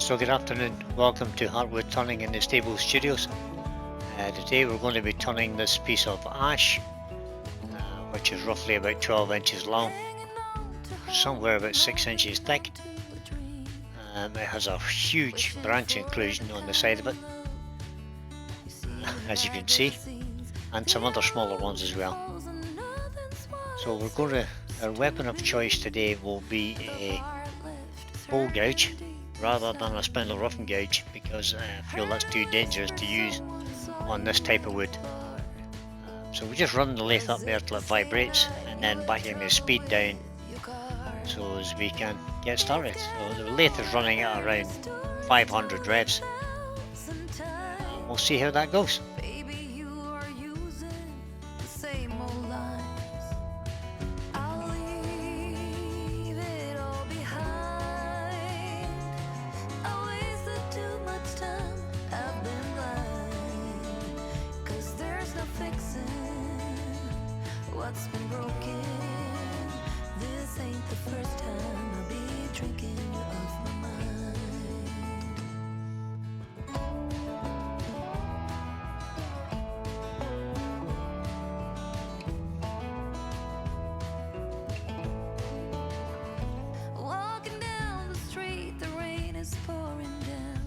So good afternoon, welcome to Woodturning in the Stable Studios. Today we're going to be turning this piece of ash, which is roughly about 12 inches long, somewhere about 6 inches thick. It has a huge branch inclusion on the side of it, as you can see, and some other smaller ones as well. So our weapon of choice today will be a hole gouge rather than a spindle roughing gouge, because I feel that's too dangerous to use on this type of wood. So we just run the lathe up there till it vibrates, and then backing the speed down so as we can get started. So the lathe is running at around 500 revs. We'll see how that goes. What's been broken? This ain't the first time I'll be drinking you off my mind. Walking down the street, the rain is pouring down,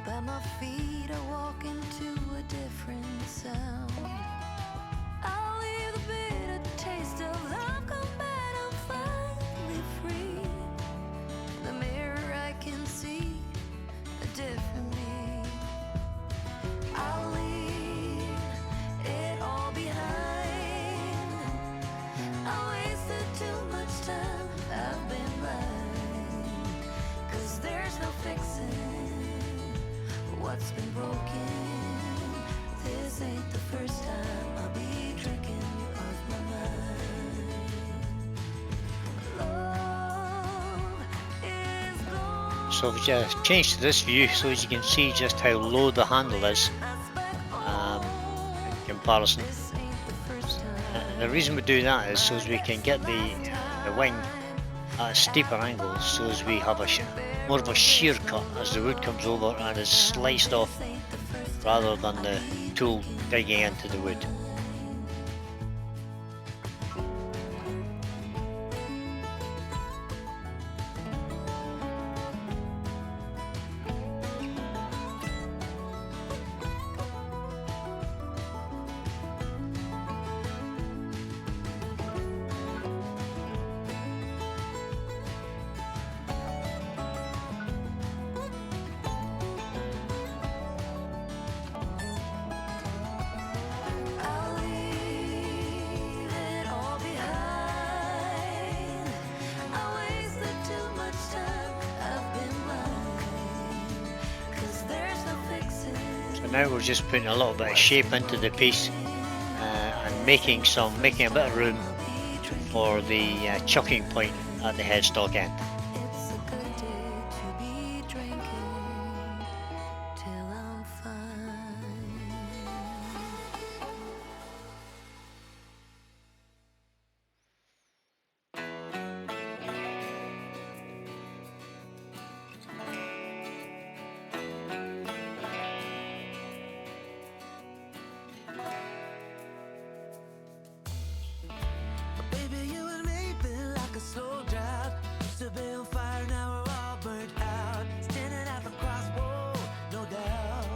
but my feet are walking to a different sound. I'll leave the bitter taste of love, come back, I'm finally free. In the mirror I can see a different me. I'll leave it all behind. I wasted too much time, I've been blind. 'Cause there's no fixing what's been broken. This ain't the first time I'll be drinking you off my mind. Love is gone. So we just changed to this view so as you can see just how low the handle is in comparison. The reason we do that is so as we can get the wing at a steeper angle, so as we have more of a shear cut as the wood comes over and is sliced off, rather than the tool digging into the wood. Now we're just putting a little bit of shape into the piece and making a bit of room for the chucking point at the headstock end. It's a good day to be drinking till I'm fine. Baby, you and me been like a slow drought. Used to be on fire, now we're all burnt out. Standing at the crossroad, no doubt.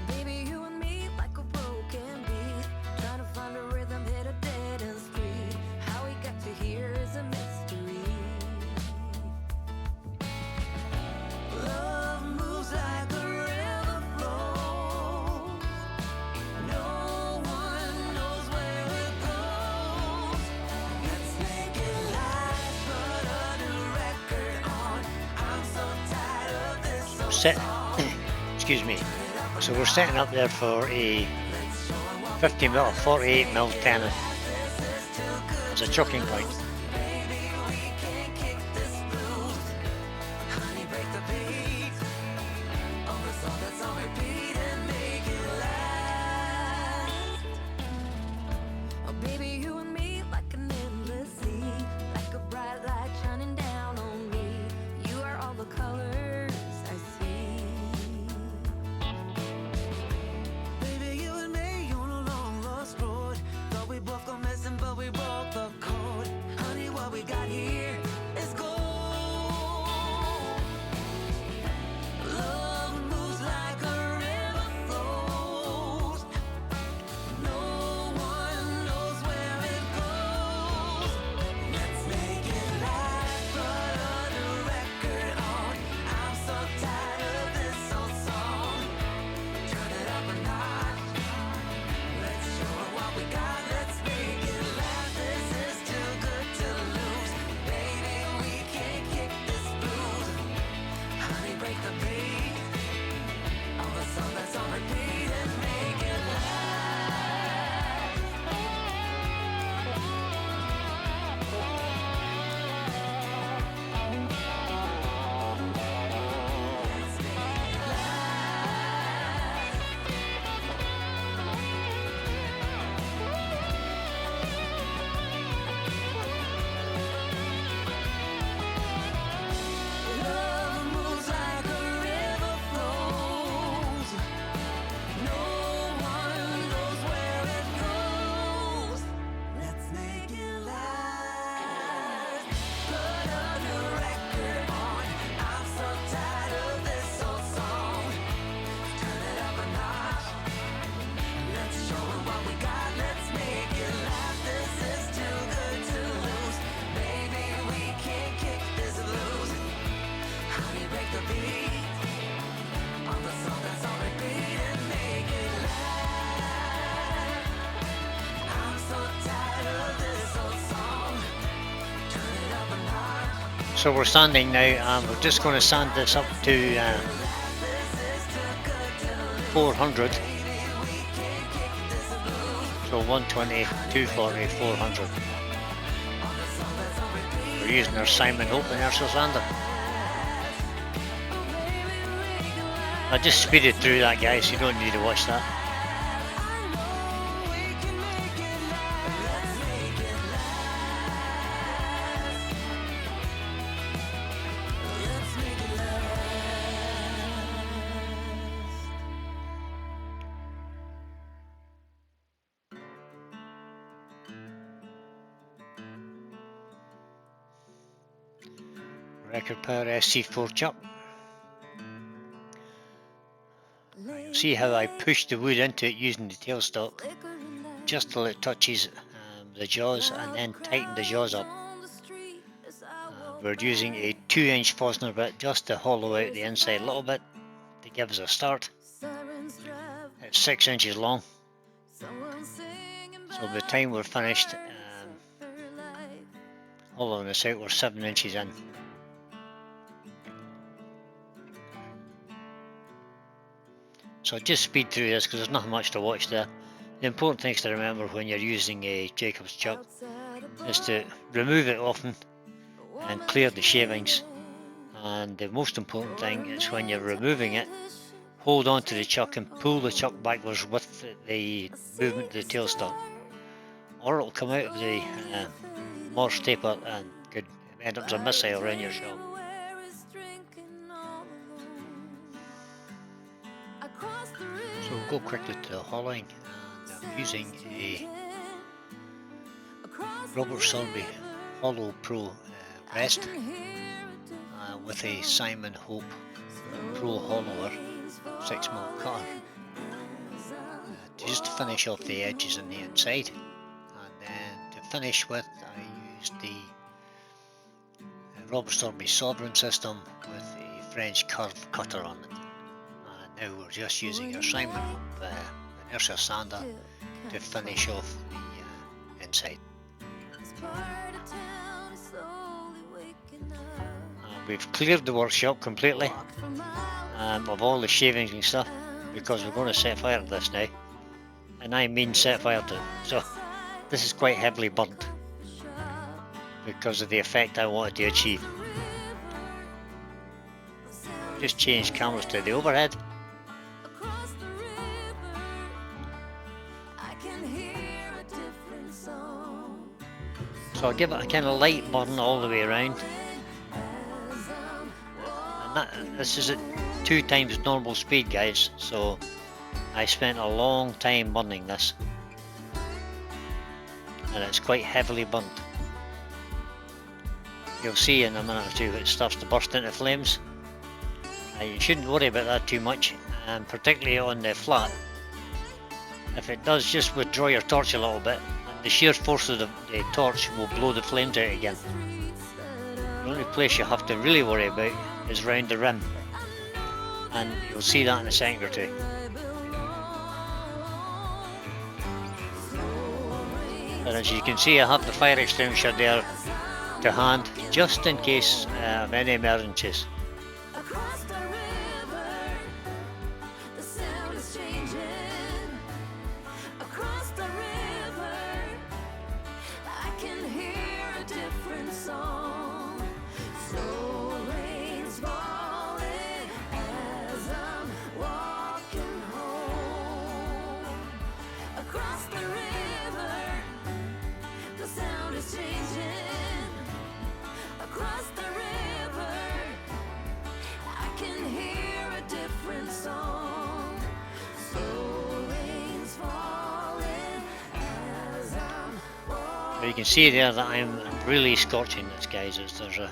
Baby, you and me like a broken beat, trying to find a rhythm, hit a dead end street. How we got to here is a mystery. Love moves like the river flows. No one knows where it goes. Let's make it live, put a new record on. I'm so tired of this. Excuse me. So we're setting up there for a 50mm, 48mm tenon as a chucking point. Baby, you and me like an endless sea, like a bright light shining down. So we're sanding now, and we're just going to sand this up to 400. So 120, 240, 400. We're using our Simon Hope inertial sander. I just speeded through that, guys, you don't need to watch that. Record power SC4 chuck. You'll see how I push the wood into it using the tailstock, just till it touches the jaws, and then tighten the jaws up. We're using a 2-inch Fosner bit just to hollow out the inside a little bit to give us a start. It's 6 inches long, so by the time we're finished hollowing this out, we're 7 inches in. So just speed through this because there's nothing much to watch there. The important things to remember when you're using a Jacob's chuck is to remove it often and clear the shavings. And the most important thing is when you're removing it, hold on to the chuck and pull the chuck backwards with the movement of the tailstock, or it'll come out of the Morse taper and could end up as a missile around your shop. So we'll go quickly to the hollowing, and I'm using a Robert Sorby Hollowpro rest with a Simon Hope Pro Hollower 6mm cutter, just to finish off the edges on the inside. And then to finish with, I used the Robert Sorby soldering system with a French curve cutter on it. Now we're just using our Simon Hope inertial sander to finish off the inside. We've cleared the workshop completely of all the shavings and stuff, because we're going to set fire to this now, and I mean set fire to it. So this is quite heavily burnt because of the effect I wanted to achieve. Just change cameras to the overhead. So I'll give it a kind of light burn all the way around. And this is at 2 times normal speed, guys, so I spent a long time burning this, and it's quite heavily burnt. You'll see in a minute or two it starts to burst into flames. You shouldn't worry about that too much, and particularly on the flat. If it does, just withdraw your torch a little bit, and the sheer force of the torch will blow the flames out again. The only place you have to really worry about is round the rim, and you'll see that in a second or two. And as you can see, I have the fire extinguisher there to hand, just in case of any emergencies. But you can see there that I'm really scorching this, guys. There's a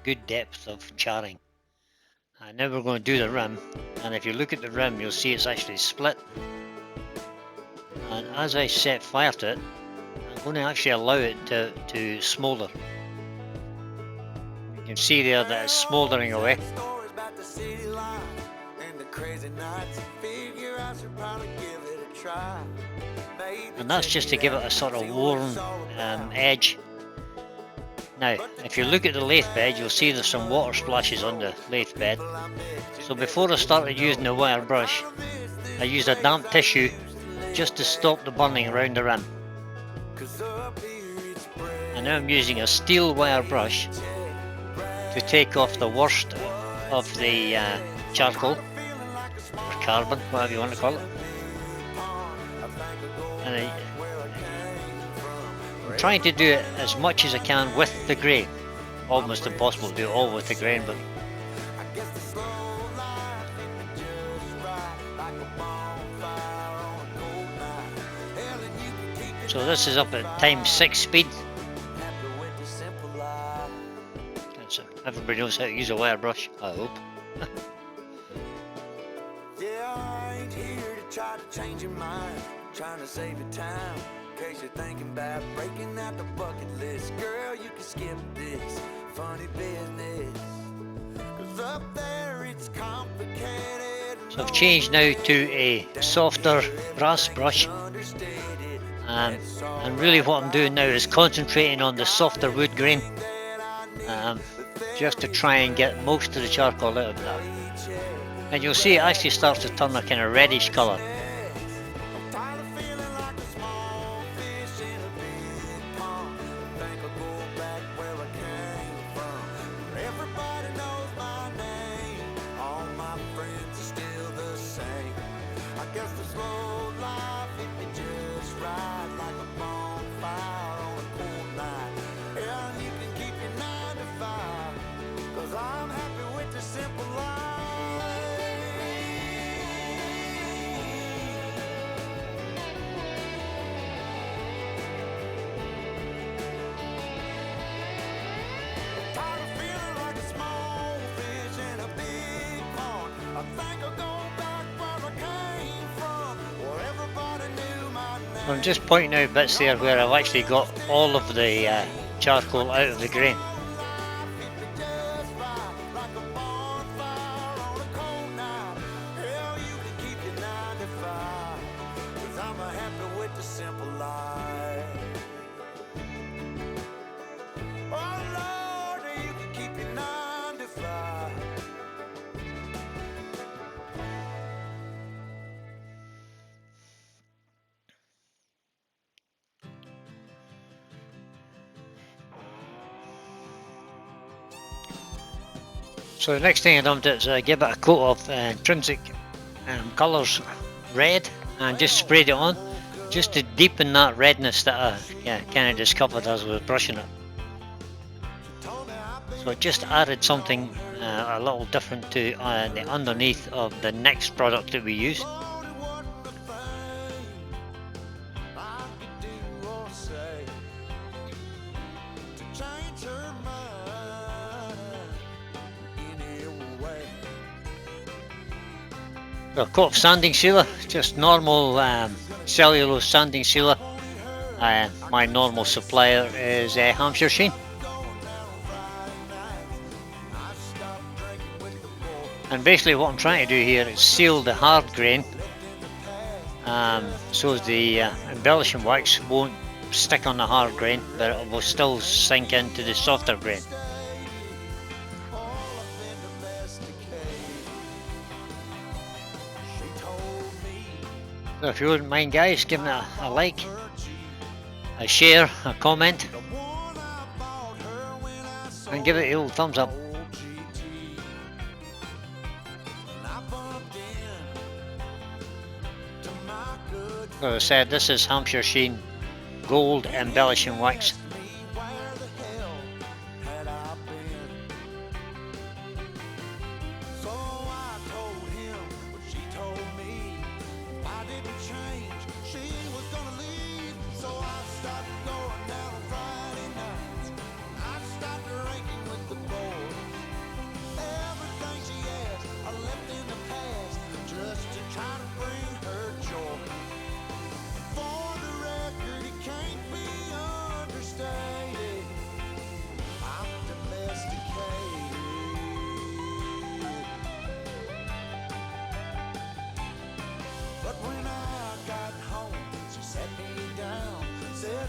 good depth of charring. And now we're going to do the rim, and if you look at the rim, you'll see it's actually split. And as I set fire to it, I'm going to actually allow it to smoulder. You can see there that it's smouldering away. And that's just to give it a sort of warm edge. Now, if you look at the lathe bed, you'll see there's some water splashes on the lathe bed. So before I started using the wire brush, I used a damp tissue just to stop the burning around the rim. And now I'm using a steel wire brush to take off the worst of the charcoal, or carbon, whatever you want to call it. And I'm trying to do it as much as I can with the grain. Almost impossible to do it all with the grain, but so this is up at ×6 speed. So everybody knows how to use a wire brush, I hope. Yeah, I ain't here to try to change your mind. Trying to save you time. In case you're thinking about breaking out the bucket list. Girl, you can skip this funny business. 'Cause up there it's complicated. So I've changed now to a softer brass brush. And really what I'm doing now is concentrating on the softer wood grain. Just to try and get most of the charcoal out of that. And you'll see it actually starts to turn a kind of reddish colour. I'm just pointing out bits there where I've actually got all of the charcoal out of the grain. So the next thing I done is give it a coat of intrinsic colours red and just sprayed it on just to deepen that redness that I kind of discovered as I was brushing it. So I just added something a little different to the underneath of the next product that we use. A coat of sanding sealer, just normal cellulose sanding sealer. My normal supplier is Hampshire Sheen. And basically what I'm trying to do here is seal the hard grain so the embellishing wax won't stick on the hard grain, but it will still sink into the softer grain. So if you wouldn't mind guys, giving it a like, a share, a comment, and give it the old thumbs up. As I said, this is Hampshire Sheen Gold Embellishing Wax.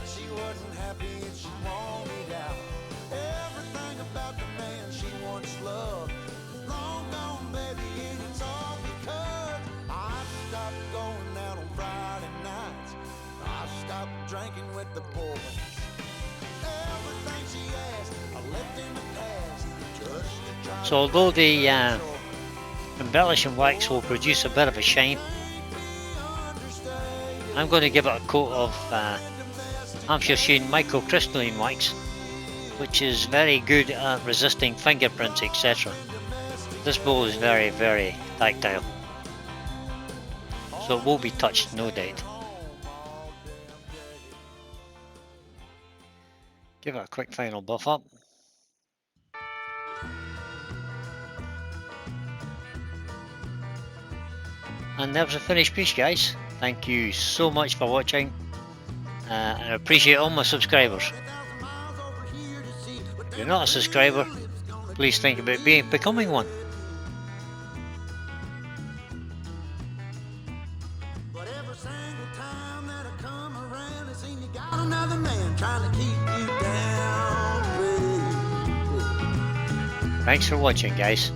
She wasn't happy and she wanted out. So although the embellishing wax will produce a bit of a shine, I'm going to give it a coat of Hampshire Sheen microcrystalline wax, which is very good at resisting fingerprints, etc. This bowl is very, very tactile, so it will be touched, no doubt. Give it a quick final buff up. And there's a finished piece, guys. Thank you so much for watching. I appreciate all my subscribers. If you're not a subscriber, please think about becoming one. But every single time that I come around, it seems you got another man trying to keep you down. Thanks for watching, guys.